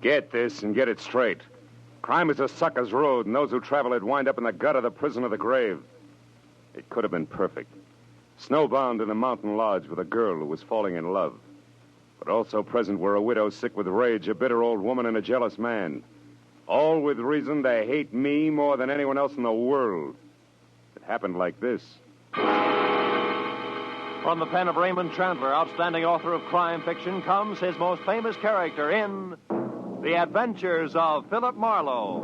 Get this and get it straight. Crime is a sucker's road, and those who travel it wind up in the gut of the prison or the grave. It could have been perfect. Snowbound in a mountain lodge with a girl who was falling in love. But also present were a widow sick with rage, a bitter old woman, and a jealous man. All with reason to hate me more than anyone else in the world. It happened like this. From the pen of Raymond Chandler, outstanding author of crime fiction, comes his most famous character in The Adventures of Philip Marlowe.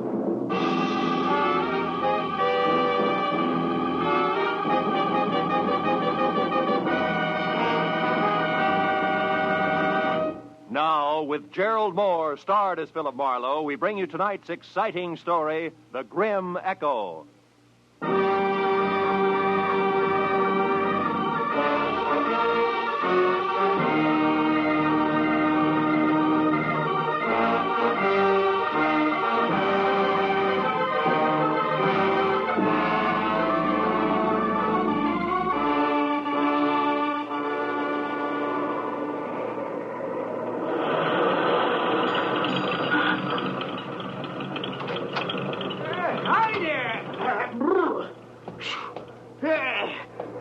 Now, with Gerald Moore, starred as Philip Marlowe, we bring you tonight's exciting story, The Grim Echo.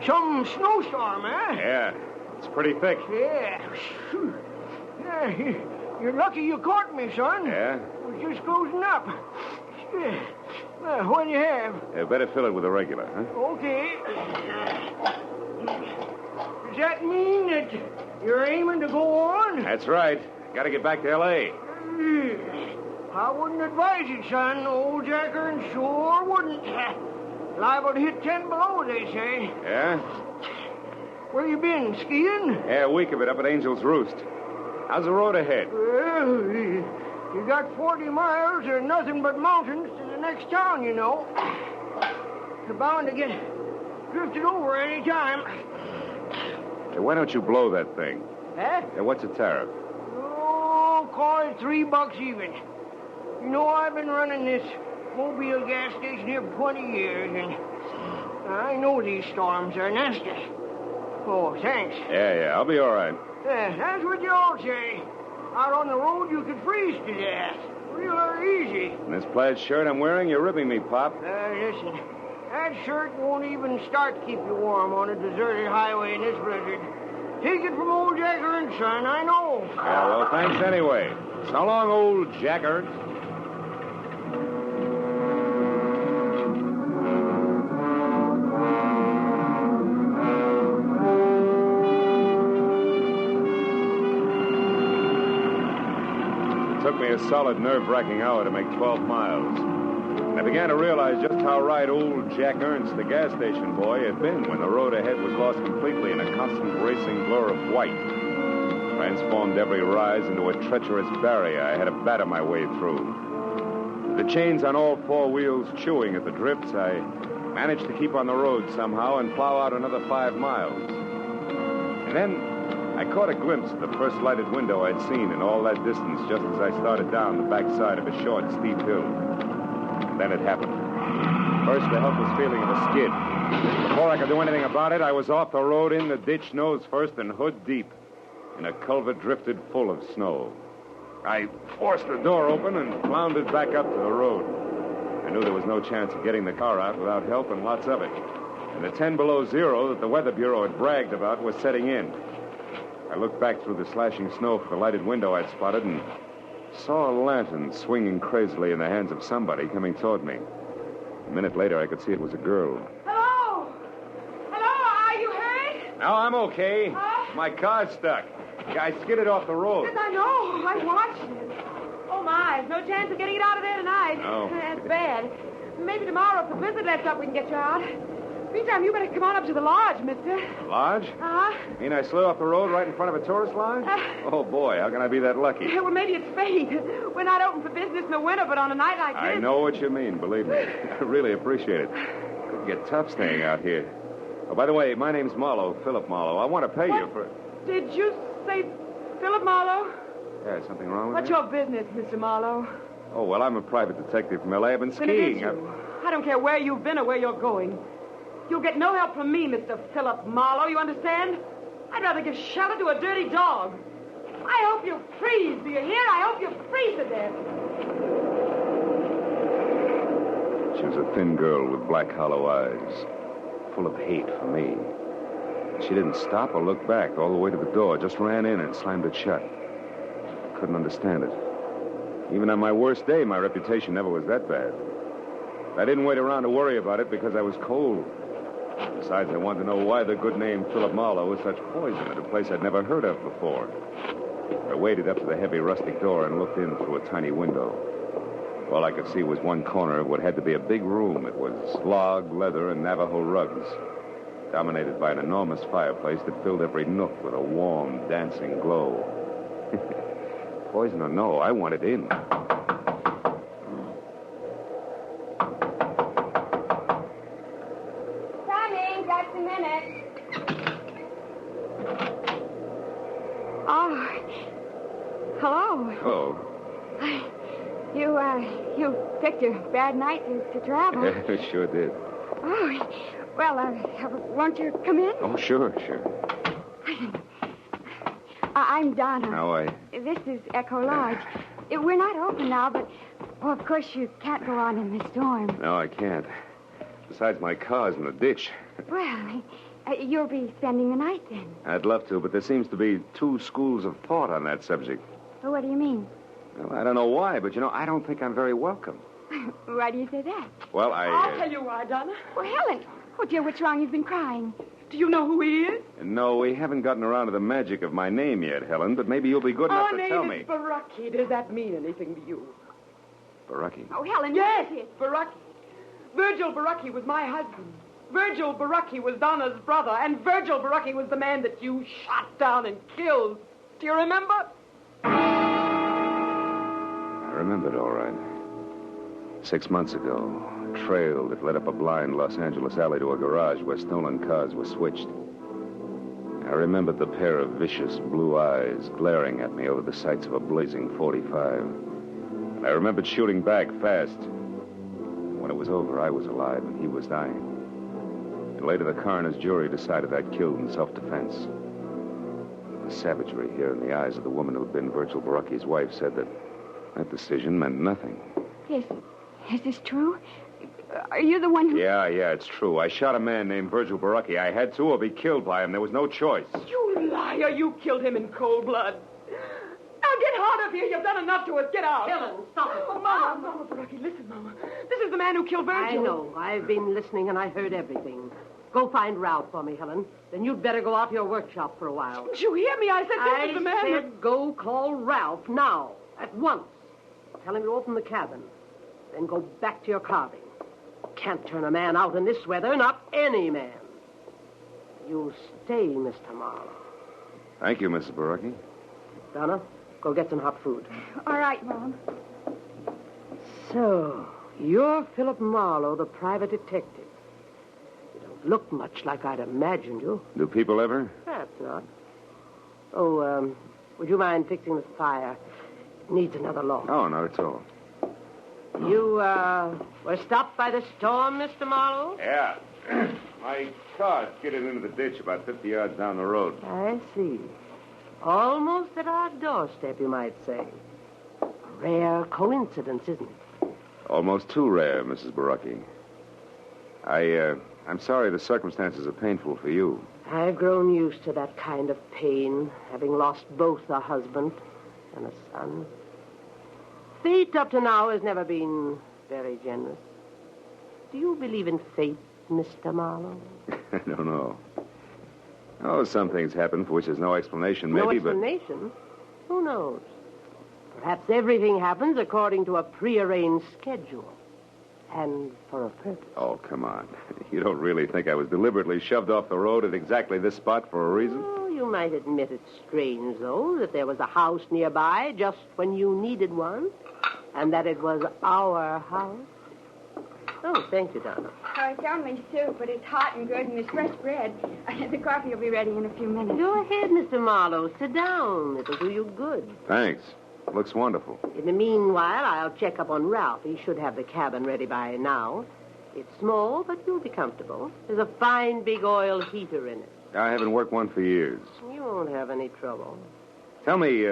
Some snowstorm, eh? Yeah, it's pretty thick. Yeah. You're lucky you caught me, son. Yeah? I was just closing up. What do you have? Better fill it with a regular, huh? Okay. Does that mean that you're aiming to go on? That's right. Got to get back to L.A. I wouldn't advise it, son. Old Jacker and sure wouldn't. Liable to hit 10 below, they say. Yeah? Where you been, skiing? Yeah, a week of it up at Angel's Roost. How's the road ahead? Well, you got 40 miles or nothing but mountains to the next town, you know. You're bound to get drifted over any time. Hey, why don't you blow that thing? Huh? Yeah, what's the tariff? Oh, call it $3 even. You know, I've been running this Mobile gas station here for 20 years, and I know these storms are nasty. Oh, thanks. Yeah, I'll be all right. That's what you all say. Out on the road, you could freeze to death. Real easy. And this plaid shirt I'm wearing, you're ripping me, Pop. Listen, that shirt won't even start to keep you warm on a deserted highway in this blizzard. Take it from old Jacker and Son, I know. Yeah, well, thanks anyway. So long, old Jacker. It took me a solid nerve-wracking hour to make 12 miles. And I began to realize just how right old Jack Ernst, the gas station boy, had been when the road ahead was lost completely in a constant racing blur of white. Transformed every rise into a treacherous barrier I had to batter my way through. With the chains on all four wheels chewing at the drifts, I managed to keep on the road somehow and plow out another 5 miles. And then I caught a glimpse of the first lighted window I'd seen in all that distance just as I started down the backside of a short, steep hill. And then it happened. First, the helpless feeling of a skid. Before I could do anything about it, I was off the road, in the ditch, nose first and hood deep, in a culvert drifted full of snow. I forced the door open and floundered back up to the road. I knew there was no chance of getting the car out without help, and lots of it. And the 10 below zero that the Weather Bureau had bragged about was setting in. I looked back through the slashing snow for the lighted window I'd spotted and saw a lantern swinging crazily in the hands of somebody coming toward me. A minute later, I could see it was a girl. Hello? Hello, are you hurt? No, I'm okay. My car's stuck. I skidded off the road. Yes, I know. I watched it. Oh, my. No chance of getting it out of there tonight. No. That's bad. Maybe tomorrow, if the blizzard lets up, we can get you out. Meantime, you better come on up to the lodge, mister. Lodge? Uh-huh. You mean I slid off the road right in front of a tourist lodge? Oh, boy, how can I be that lucky? Well, maybe it's fate. We're not open for business in the winter, but on a night like this... I know what you mean, believe me. I really appreciate it. Could get tough staying out here. Oh, by the way, my name's Marlowe, Philip Marlowe. I want to pay you for... Did you say Philip Marlowe? Yeah, something wrong with What's you? your business, Mr. Marlowe? Oh, well, I'm a private detective from L.A. I've been Then it skiing. is you. I don't care where you've been or where you're going. You'll get no help from me, Mr. Philip Marlowe, you understand? I'd rather give shelter to a dirty dog. I hope you freeze. Do you hear? I hope you freeze to death. She was a thin girl with black, hollow eyes, full of hate for me. She didn't stop or look back all the way to the door, just ran in and slammed it shut. I couldn't understand it. Even on my worst day, my reputation never was that bad. I didn't wait around to worry about it because I was cold. Besides, I wanted to know why the good name Philip Marlowe was such poison at a place I'd never heard of before. I waded up to the heavy rustic door and looked in through a tiny window. All I could see was one corner of what had to be a big room. It was log, leather, and Navajo rugs, dominated by an enormous fireplace that filled every nook with a warm, dancing glow. Poison or no, I wanted in. Coming, just a minute. Oh, hello. Oh. You picked a bad night to travel. Sure did. Oh, well, won't you come in? Oh, sure. I'm Donna. How are you? This is Echo Lodge. We're not open now, but, of course, you can't go on in the storm. No, I can't. Besides, my car's in the ditch. Well, you'll be spending the night then. I'd love to, but there seems to be two schools of thought on that subject. Well, what do you mean? Well, I don't know why, but, I don't think I'm very welcome. Why do you say that? Well, I'll tell you why, Donna. Well, Helen. Oh, dear, what's wrong? You've been crying. Do you know who he is? No, we haven't gotten around to the magic of my name yet, Helen, but maybe you'll be good enough to tell Our me. name is Baraki. Does that mean anything to you? Baraki. Oh, Helen, Yes, what is it? Baraki. Virgil Baraki was my husband. Virgil Baraki was Donna's brother, and Virgil Baraki was the man that you shot down and killed. Do you remember? I remembered all right. 6 months ago, a trail that led up a blind Los Angeles alley to a garage where stolen cars were switched. I remembered the pair of vicious blue eyes glaring at me over the sights of a blazing .45. And I remembered shooting back fast. When it was over, I was alive and he was dying. And later, the coroner's jury decided I'd killed in self-defense. The savagery here in the eyes of the woman who'd been Virgil Baraki's wife said that decision meant nothing. Is this true? Are you the one who... Yeah, it's true. I shot a man named Virgil Baraki. I had to or be killed by him. There was no choice. You liar. You killed him in cold blood. Now get out of here. You've done enough to us. Get out. Helen, stop it. Oh, Mama, Baraki, listen, Mama. This is the man who killed Virgil. I know. I've been listening and I heard everything. Go find Ralph for me, Helen. Then you'd better go out to your workshop for a while. Didn't you hear me? I said this is the man. I said go call Ralph now, at once. Tell him to open the cabin. Then go back to your carving. Can't turn a man out in this weather, not any man. You stay, Mr. Marlowe. Thank you, Mrs. Baraki. Donna, go get some hot food. All right, Mom. So, you're Philip Marlowe, the private detective. You don't look much like I'd imagined you. Do people ever? Perhaps not. Oh, would you mind fixing the fire? It needs another log. Oh, not at all. You, were stopped by the storm, Mr. Marlowe? Yeah. My car skidded into the ditch about 50 yards down the road. I see. Almost at our doorstep, you might say. A rare coincidence, isn't it? Almost too rare, Mrs. Baraki. I'm sorry the circumstances are painful for you. I've grown used to that kind of pain, having lost both a husband and a son. Fate up to now has never been very generous. Do you believe in fate, Mr. Marlowe? I don't know. Oh, some things happen for which there's no explanation, maybe, No explanation? Who knows? Perhaps everything happens according to a prearranged schedule. And for a purpose. Oh, come on. You don't really think I was deliberately shoved off the road at exactly this spot for a reason? Oh, you might admit it's strange, though, that there was a house nearby just when you needed one, and that it was our house. Oh, thank you, Donna. Oh, it's only soup, but it's hot and good, and there's fresh bread. The coffee will be ready in a few minutes. Go ahead, Mr. Marlowe. Sit down. It'll do you good. Thanks. Looks wonderful. In the meanwhile, I'll check up on Ralph. He should have the cabin ready by now. It's small, but you'll be comfortable. There's a fine big oil heater in it. I haven't worked one for years. You won't have any trouble. Tell me,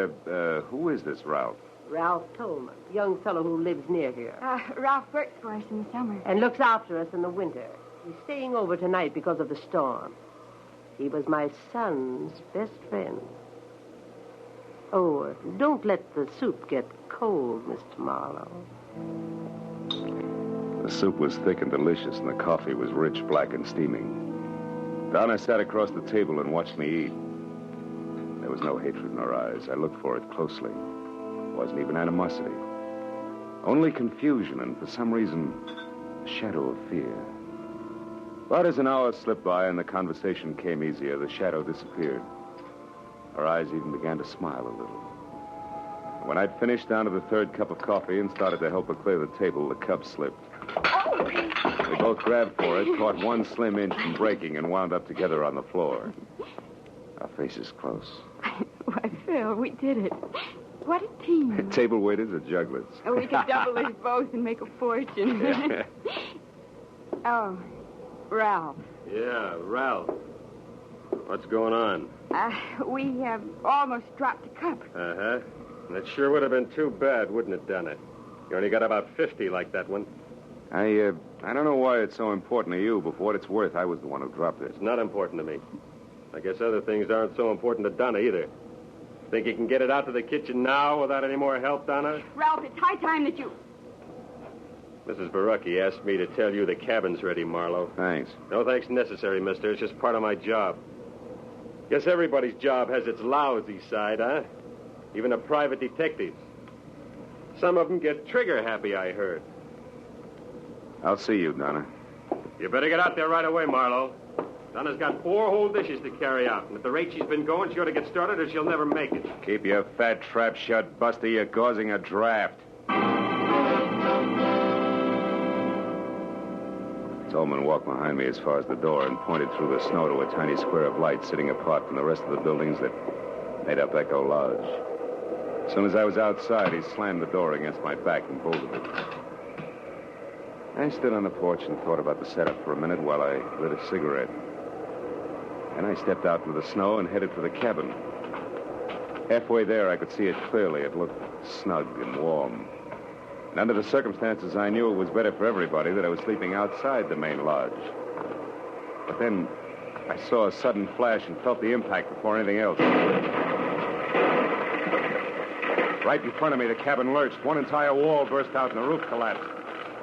who is this Ralph? Ralph Tolman, young fellow who lives near here. Ralph works for us in the summer. And looks after us in the winter. He's staying over tonight because of the storm. He was my son's best friend. Oh, don't let the soup get cold, Mr. Marlowe. The soup was thick and delicious, and the coffee was rich, black, and steaming. Donna sat across the table and watched me eat. There was no hatred in her eyes. I looked for it closely. It wasn't even animosity. Only confusion and, for some reason, a shadow of fear. But as an hour slipped by and the conversation came easier, the shadow disappeared. Her eyes even began to smile a little. When I'd finished down to the third cup of coffee and started to help her clear the table, the cup slipped. We both grabbed for it, caught one slim inch from breaking, and wound up together on the floor. Our faces close. Why, Phil, we did it. What a team. Table waiters or jugglers? Oh, we could double this both and make a fortune. Yeah. Oh, Ralph. Yeah, Ralph. What's going on? We have almost dropped a cup. Uh-huh. That sure would have been too bad, wouldn't it, done it? You only got about 50 like that one. I don't know why it's so important to you, but for what it's worth, I was the one who dropped it. It's not important to me. I guess other things aren't so important to Donna either. Think you can get it out to the kitchen now without any more help, Donna? Ralph, it's high time that you... Mrs. Baracki asked me to tell you the cabin's ready, Marlowe. Thanks. No thanks necessary, mister. It's just part of my job. Guess everybody's job has its lousy side, huh? Even a private detective's. Some of them get trigger happy, I heard. I'll see you, Donna. You better get out there right away, Marlowe. Donna's got 4 whole dishes to carry out, and at the rate she's been going, she ought to get started or she'll never make it. Keep your fat trap shut, Buster. You're causing a draft. Tolman walked behind me as far as the door and pointed through the snow to a tiny square of light sitting apart from the rest of the buildings that made up Echo Lodge. As soon as I was outside, he slammed the door against my back and bolted it. I stood on the porch and thought about the setup for a minute while I lit a cigarette. Then I stepped out into the snow and headed for the cabin. Halfway there, I could see it clearly. It looked snug and warm. And under the circumstances, I knew it was better for everybody that I was sleeping outside the main lodge. But then I saw a sudden flash and felt the impact before anything else. Right in front of me, the cabin lurched. One entire wall burst out and the roof collapsed.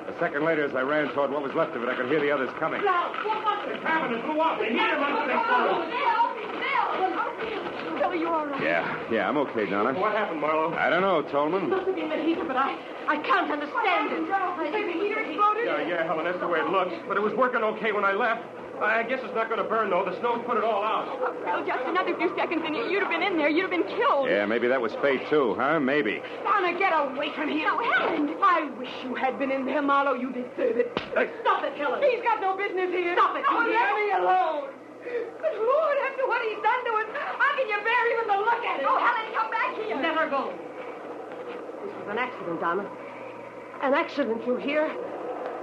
A second later, as I ran toward what was left of it, I could hear the others coming. Ralph, what was it? The cabin is blew up. They need him under the floor. Bill, are you all right? Yeah, I'm okay, Donna. What happened, Marlowe? I don't know, Tolman. Must have been the heater, but I can't understand it. The heater exploded? Yeah, Helen, that's the way it looks. But it was working okay when I left. I guess it's not going to burn, though. The snow's put it all out. Oh, Bill, just another few seconds and you'd have been in there. You'd have been killed. Yeah, maybe that was fate, too, huh? Maybe. Donna, get away from here. No, Helen. I wish you had been in there, Marlowe. You deserve it. Stop it, Helen. He's got no business here. Stop it. No, Leave me alone. But Lord, after what he's done to us, how can you bear even to look at him? Oh, Helen, come back here. Let her go. This was an accident, Donna. An accident, you hear?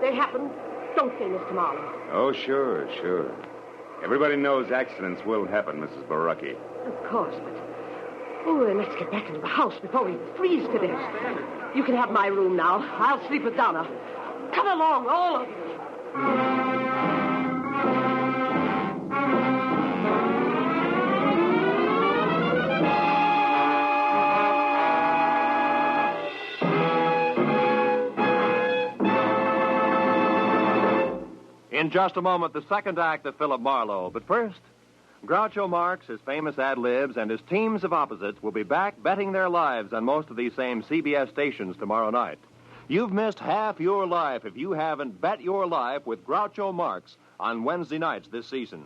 They happened. Don't they, Mr. Marlowe? Oh, sure. Everybody knows accidents will happen, Mrs. Baracki. Of course, but... Oh, and let's get back into the house before we freeze to death. You can have my room now. I'll sleep with Donna. Come along, all of you. In just a moment, the second act of Philip Marlowe. But first, Groucho Marx, his famous ad-libs, and his teams of opposites will be back betting their lives on most of these same CBS stations tomorrow night. You've missed half your life if you haven't bet your life with Groucho Marx on Wednesday nights this season.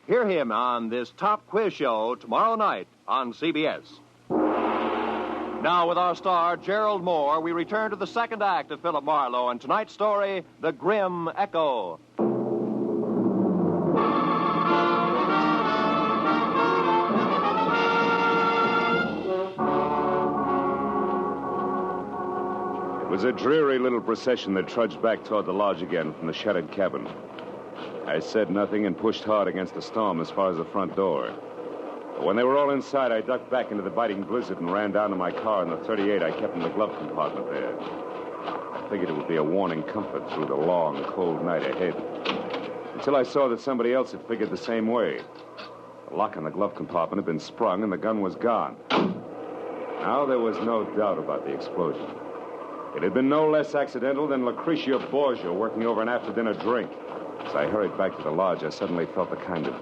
Hear him on this top quiz show tomorrow night on CBS. Now, with our star, Gerald Moore, we return to the second act of Philip Marlowe and tonight's story, The Grim Echo. It was a dreary little procession that trudged back toward the lodge again from the shuttered cabin. I said nothing and pushed hard against the storm as far as the front door. When they were all inside, I ducked back into the biting blizzard and ran down to my car in the 38 I kept in the glove compartment there. I figured it would be a warning comfort through the long, cold night ahead. Until I saw that somebody else had figured the same way. The lock on the glove compartment had been sprung and the gun was gone. Now there was no doubt about the explosion. It had been no less accidental than Lucretia Borgia working over an after-dinner drink. As I hurried back to the lodge, I suddenly felt the kind of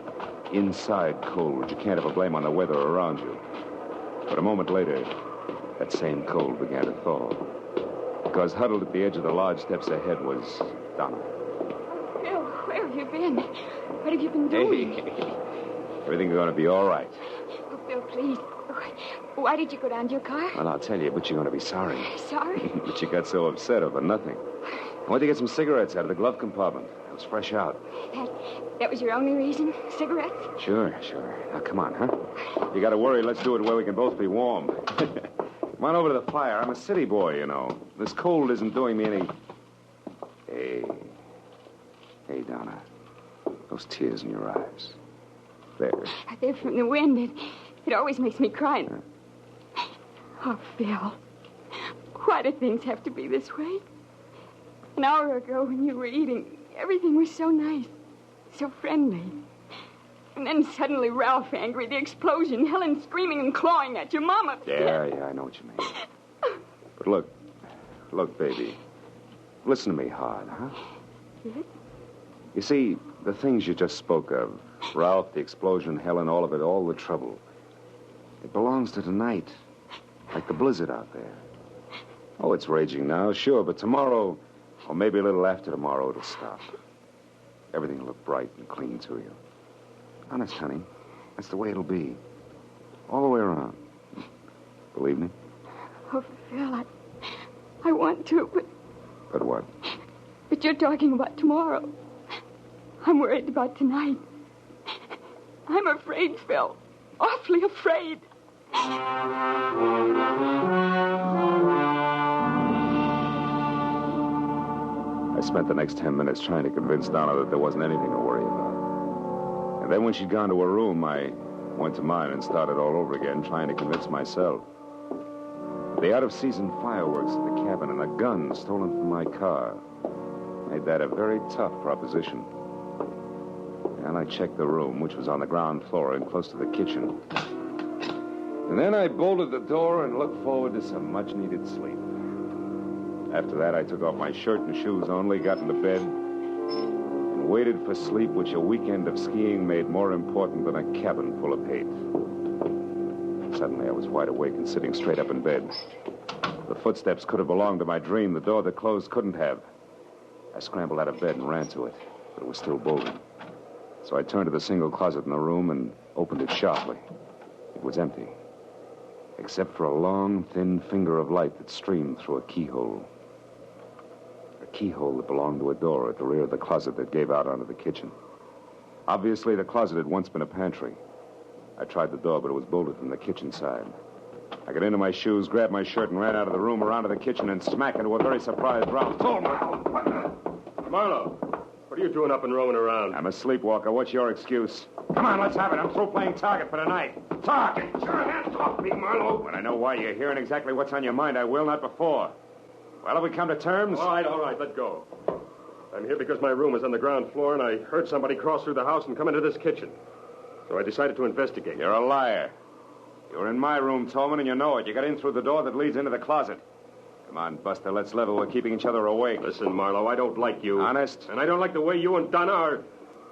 inside cold you can't ever blame on the weather around you. But a moment later, that same cold began to thaw. Because huddled at the edge of the lodge steps ahead was Donna. Phil, where have you been? What have you been doing? Hey, everything's going to be all right. Oh, Phil, please. Why did you go down to your car? Well, I'll tell you, but you're going to be sorry. Sorry? But you got so upset over nothing. I went to get some cigarettes out of the glove compartment. It was fresh out. That was your only reason? Cigarettes? Sure. Now, come on, huh? You got to worry. Let's do it where we can both be warm. Come on over to the fire. I'm a city boy, you know. This cold isn't doing me any... Hey, Donna. Those tears in your eyes. There. They're from the wind. It always makes me cry. Oh, Phil. Why do things have to be this way? An hour ago when you were eating, everything was so nice, so friendly. And then suddenly Ralph angry, the explosion, Helen screaming and clawing at you, Mom upset. Yeah, I know what you mean. But look, baby. Listen to me hard, huh? Yes? You see, the things you just spoke of, Ralph, the explosion, Helen, all of it, all the trouble, it belongs to tonight, like the blizzard out there. Oh, it's raging now, sure, but tomorrow, or maybe a little after tomorrow, it'll stop. Everything will look bright and clean to you. Honest, honey, that's the way it'll be. All the way around. Believe me? Oh, Phil, I want to, but... But what? But you're talking about tomorrow. I'm worried about tonight. I'm afraid, Phil. Awfully afraid. I spent the next 10 minutes trying to convince Donna that there wasn't anything to worry about. And then when she'd gone to her room, I went to mine and started all over again, trying to convince myself. The out-of-season fireworks at the cabin and a gun stolen from my car made that a very tough proposition. And I checked the room, which was on the ground floor and close to the kitchen. And then I bolted the door and looked forward to some much-needed sleep. After that, I took off my shirt and shoes only, got into bed, and waited for sleep, which a weekend of skiing made more important than a cabin full of hate. Suddenly, I was wide awake and sitting straight up in bed. The footsteps could have belonged to my dream. The door that closed couldn't have. I scrambled out of bed and ran to it, but it was still bolted. So I turned to the single closet in the room and opened it sharply. It was empty, except for a long, thin finger of light that streamed through a keyhole. A keyhole that belonged to a door at the rear of the closet that gave out onto the kitchen. Obviously, the closet had once been a pantry. I tried the door, but it was bolted from the kitchen side. I got into my shoes, grabbed my shirt, and ran out of the room, around to the kitchen, and smack into a very surprised Ralph. Marlowe, what are you doing up and roaming around? I'm a sleepwalker. What's your excuse? Come on, let's have it. I'm through playing target for tonight. Talk! Get your hands off me, Marlowe. When I know why you're here and exactly what's on your mind, I will, not before. Well, have we come to terms? All right, let go. I'm here because my room is on the ground floor, and I heard somebody cross through the house and come into this kitchen. So I decided to investigate. You're a liar. You were in my room, Tolman, and you know it. You got in through the door that leads into the closet. Come on, Buster, let's level. We're keeping each other awake. Listen, Marlowe, I don't like you. Honest? And I don't like the way you and Donna are...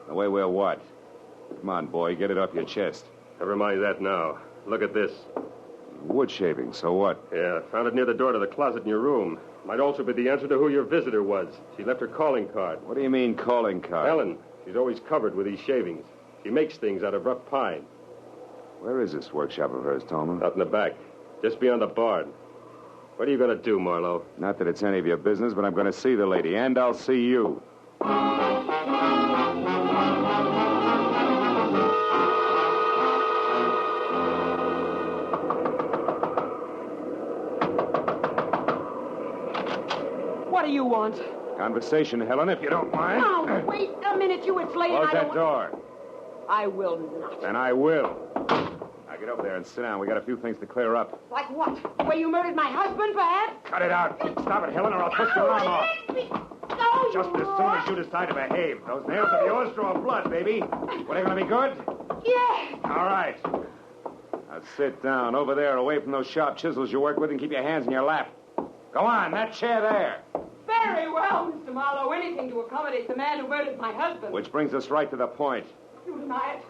The way we're what? Come on, boy, get it off your chest. Never mind that now. Look at this. Wood shaving, so what? Yeah, found it near the door to the closet in your room. Might also be the answer to who your visitor was. She left her calling card. What do you mean, calling card? Helen. She's always covered with these shavings. She makes things out of rough pine. Where is this workshop of hers, Tolman? Out in the back, just beyond the barn. What are you going to do, Marlowe? Not that it's any of your business, but I'm going to see the lady, and I'll see you. What do you want? Conversation, Helen, if you don't mind. Now, wait a minute, you. It's late. Close I that don't... door. I will not. And I will. get over there and sit down. We got a few things to clear up. Like what? The way you murdered my husband, perhaps? Cut it out. Stop it, Helen, or I'll push your arm off. No, Just as soon as you decide to behave. Those nails of yours draw blood, baby. What, are they going to be good? Yes. All right. Now sit down over there, away from those sharp chisels you work with, and keep your hands in your lap. Go on, that chair there. Very well, Mr. Marlowe. Anything to accommodate the man who murdered my husband. Which brings us right to the point. You deny it.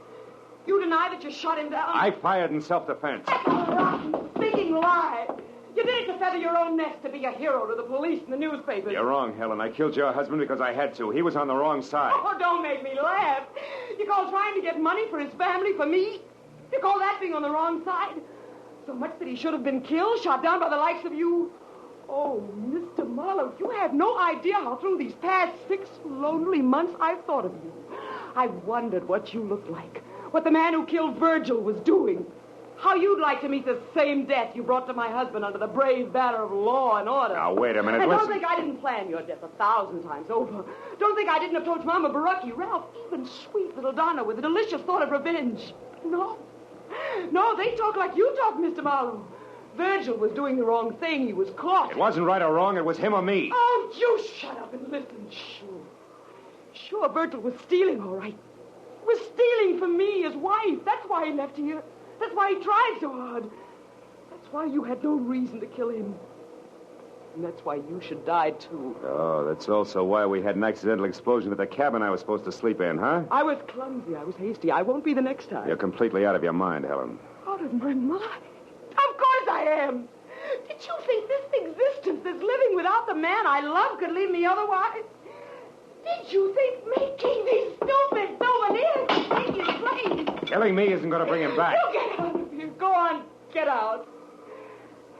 You deny that you shot him down. I fired in self-defense. That's a rotten, speaking lie. You did it to feather your own nest, to be a hero to the police and the newspapers. You're wrong, Helen. I killed your husband because I had to. He was on the wrong side. Oh, don't make me laugh. You call trying to get money for his family, for me? You call that being on the wrong side? So much that he should have been killed, shot down by the likes of you? Oh, Mr. Marlowe, you have no idea how through these past 6 lonely months I've thought of you. I've wondered what you looked like, what the man who killed Virgil was doing, how you'd like to meet the same death you brought to my husband under the brave banner of law and order. Now, wait a minute. And Listen. don't think I didn't plan your death 1,000 times over. Don't think I didn't approach Mama Baraki, Ralph, even sweet little Donna with a delicious thought of revenge. No. No, they talk like you talk, Mr. Marlowe. Virgil was doing the wrong thing. He was caught. It wasn't right or wrong. It was him or me. Oh, you shut up and listen. Sure, Virgil was stealing, all right. He was stealing from me, his wife. That's why he left here. That's why he tried so hard. That's why you had no reason to kill him. And that's why you should die, too. Oh, that's also why we had an accidental explosion at the cabin I was supposed to sleep in, huh? I was clumsy. I was hasty. I won't be the next time. You're completely out of your mind, Helen. Out of my mind? Of course I am. Did you think this existence, this living without the man I love, could leave me otherwise? Did you think making these stupid souvenirs could take his place? Killing me isn't going to bring him back. You get out of here. Go on, get out.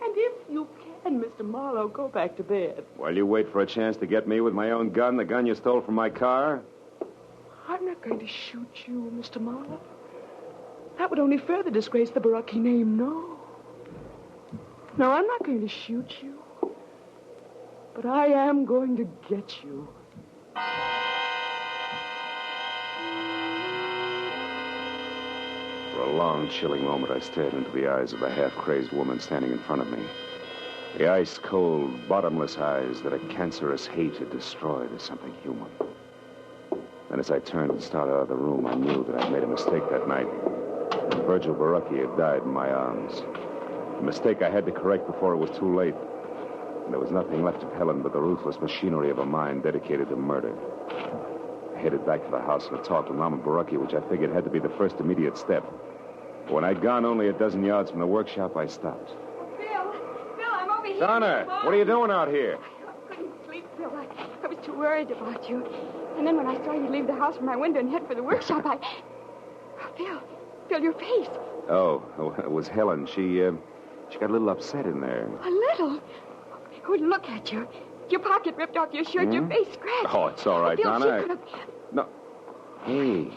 And if you can, Mr. Marlowe, go back to bed. While you wait for a chance to get me with my own gun, the gun you stole from my car? I'm not going to shoot you, Mr. Marlowe. That would only further disgrace the Baraki name. No, I'm not going to shoot you. But I am going to get you. For a long, chilling moment, I stared into the eyes of the half-crazed woman standing in front of me. The ice-cold, bottomless eyes that a cancerous hate had destroyed as something human. Then as I turned and started out of the room, I knew that I'd made a mistake that night. Virgil Baraki had died in my arms. A mistake I had to correct before it was too late. And there was nothing left of Helen but the ruthless machinery of a mind dedicated to murder. I headed back to the house and talked with Mama Baraki, which I figured had to be the first immediate step. But when I'd gone only a dozen yards from the workshop, I stopped. Bill, I'm over here. Donna, what are you doing out here? I couldn't sleep, Bill. I was too worried about you. And then when I saw you leave the house from my window and head for the workshop, Oh, Bill, your face. Oh, it was Helen. She got a little upset in there. A little? Oh, look at you. Your pocket ripped off your shirt, your face scratched. Oh, it's all right, Bill, Donna. she could have... No. Hey,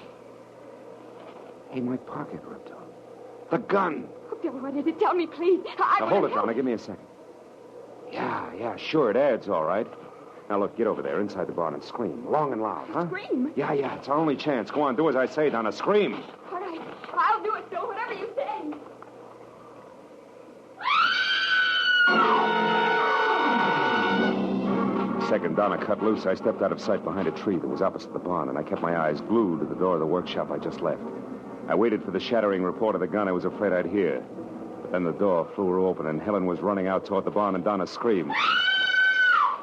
my pocket ripped off. The gun. Oh, Bill, what is it? Tell me, please. Now, hold it, Donna. Give me a second. Yeah, sure, it adds all right. Now, look, get over there inside the barn and scream. Long and loud, huh? Scream? Yeah, it's our only chance. Go on, do as I say, Donna. Scream. All right. I'll do it, Bill, whatever you say. The second Donna cut loose, I stepped out of sight behind a tree that was opposite the barn, and I kept my eyes glued to the door of the workshop I just left. I waited for the shattering report of the gun I was afraid I'd hear. But then the door flew open, and Helen was running out toward the barn, and Donna screamed.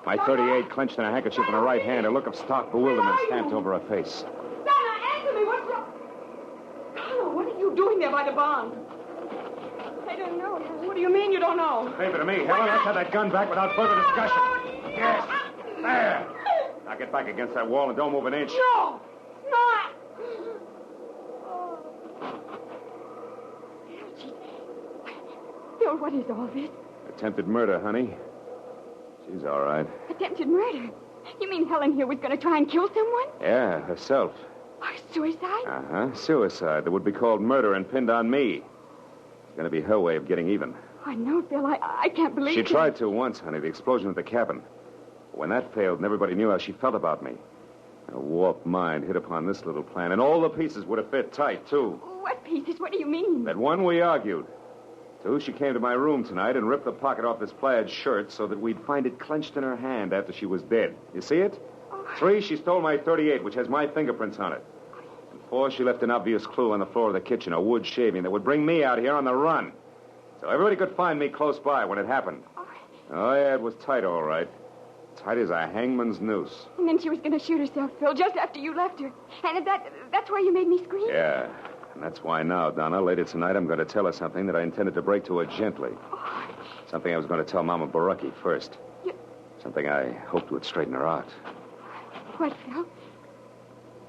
My .38 clenched in a handkerchief in her right hand. A look of stark bewilderment stamped over her face. Donna, answer me. What's wrong? Donna, what are you doing there by the barn? I don't know. What do you mean you don't know? Leave it to me, Helen. Let's have that gun back without further discussion. Yes. There. Now get back against that wall and don't move an inch. No. Bill, what is all this? Attempted murder, honey. She's all right. Attempted murder? You mean Helen here was going to try and kill someone? Yeah, herself. Or suicide? Uh-huh. Suicide that would be called murder and pinned on me. It's going to be her way of getting even. I know, Bill. I can't believe She it. tried to once, honey, the explosion at the cabin. When that failed and everybody knew how she felt about me. A warped mind hit upon this little plan, and all the pieces would have fit tight, too. What pieces? What do you mean? That one, we argued. 2, she came to my room tonight and ripped the pocket off this plaid shirt so that we'd find it clenched in her hand after she was dead. You see it? 3, she stole my .38, which has my fingerprints on it. And 4, she left an obvious clue on the floor of the kitchen, a wood shaving that would bring me out here on the run. So everybody could find me close by when it happened. Oh, yeah, it was tight, all right. Tight as a hangman's noose. And then she was going to shoot herself, Phil, just after you left her. And that's why you made me scream? Yeah, and that's why now, Donna, later tonight, I'm going to tell her something that I intended to break to her gently. Something I was going to tell Mama Baraki first. Something I hoped would straighten her out. What, Phil?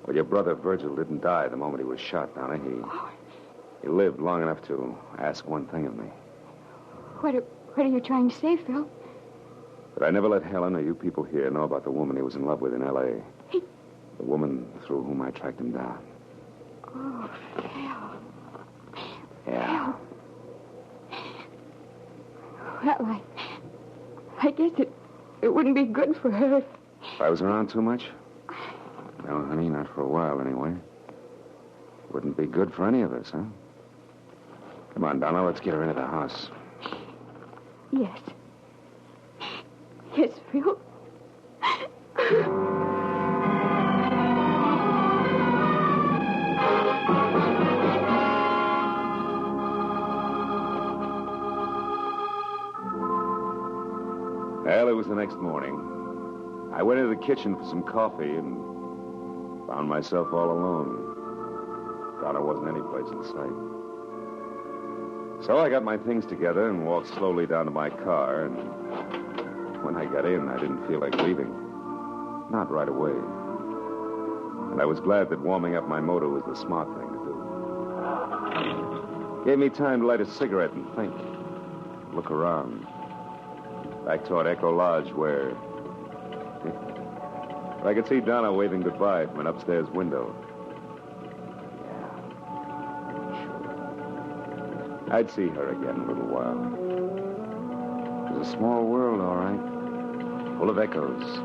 Well, your brother Virgil didn't die the moment he was shot, Donna. He lived long enough to ask one thing of me. What are you trying to say, Phil? But I never let Helen or you people here know about the woman he was in love with in L.A. The woman through whom I tracked him down. Oh, Phil. Yeah. Well, I guess it wouldn't be good for her if I was around too much? No, honey, not for a while, anyway. Wouldn't be good for any of us, huh? Come on, Donna, let's get her into the house. Yes. Yes, Phil. Well, it was the next morning. I went into the kitchen for some coffee and found myself all alone. Donna wasn't any place in sight. So I got my things together and walked slowly down to my car, and when I got in, I didn't feel like leaving. Not right away. And I was glad that warming up my motor was the smart thing to do. Gave me time to light a cigarette and think. Look around. Back toward Echo Lodge, where I could see Donna waving goodbye from an upstairs window. Yeah, sure. I'd see her again in a little while. It was a small world, all right. Full of echoes.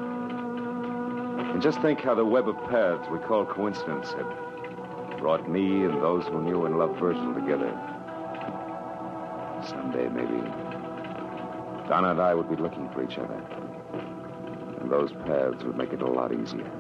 And just think how the web of paths we call coincidence had brought me and those who knew and loved Virgil together. Someday, maybe, Donna and I would be looking for each other. And those paths would make it a lot easier.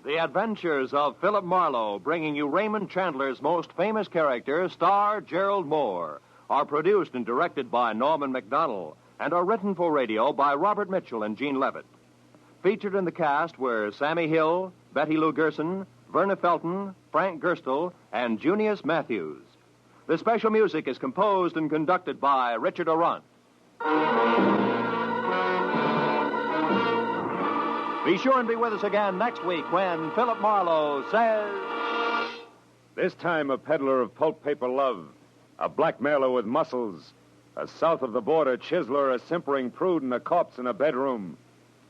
The Adventures of Philip Marlowe, bringing you Raymond Chandler's most famous character, star Gerald Moore, are produced and directed by Norman MacDonald and are written for radio by Robert Mitchell and Gene Levitt. Featured in the cast were Sammy Hill, Betty Lou Gerson, Verna Felton, Frank Gerstle, and Junius Matthews. The special music is composed and conducted by Richard Arant. Be sure and be with us again next week when Philip Marlowe says... This time a peddler of pulp paper love, a blackmailer with muscles, a south-of-the-border chiseler, a simpering prude, and a corpse in a bedroom,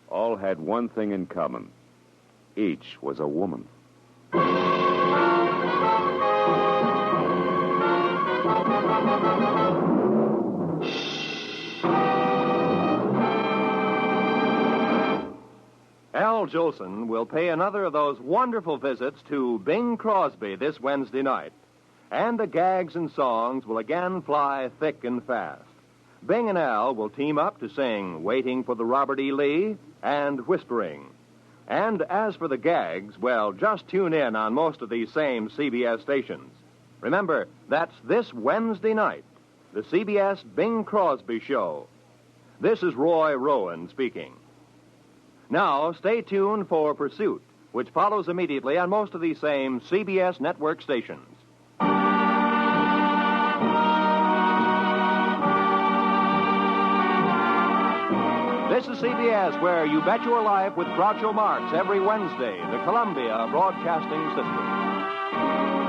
all had one thing in common. Each was a woman. Al Jolson will pay another of those wonderful visits to Bing Crosby this Wednesday night. And the gags and songs will again fly thick and fast. Bing and Al will team up to sing Waiting for the Robert E. Lee and Whispering. And as for the gags, well, just tune in on most of these same CBS stations. Remember, that's this Wednesday night, the CBS Bing Crosby Show. This is Roy Rowan speaking. Now, stay tuned for Pursuit, which follows immediately on most of these same CBS network stations. This is CBS, where you bet your life with Groucho Marx every Wednesday, the Columbia Broadcasting System.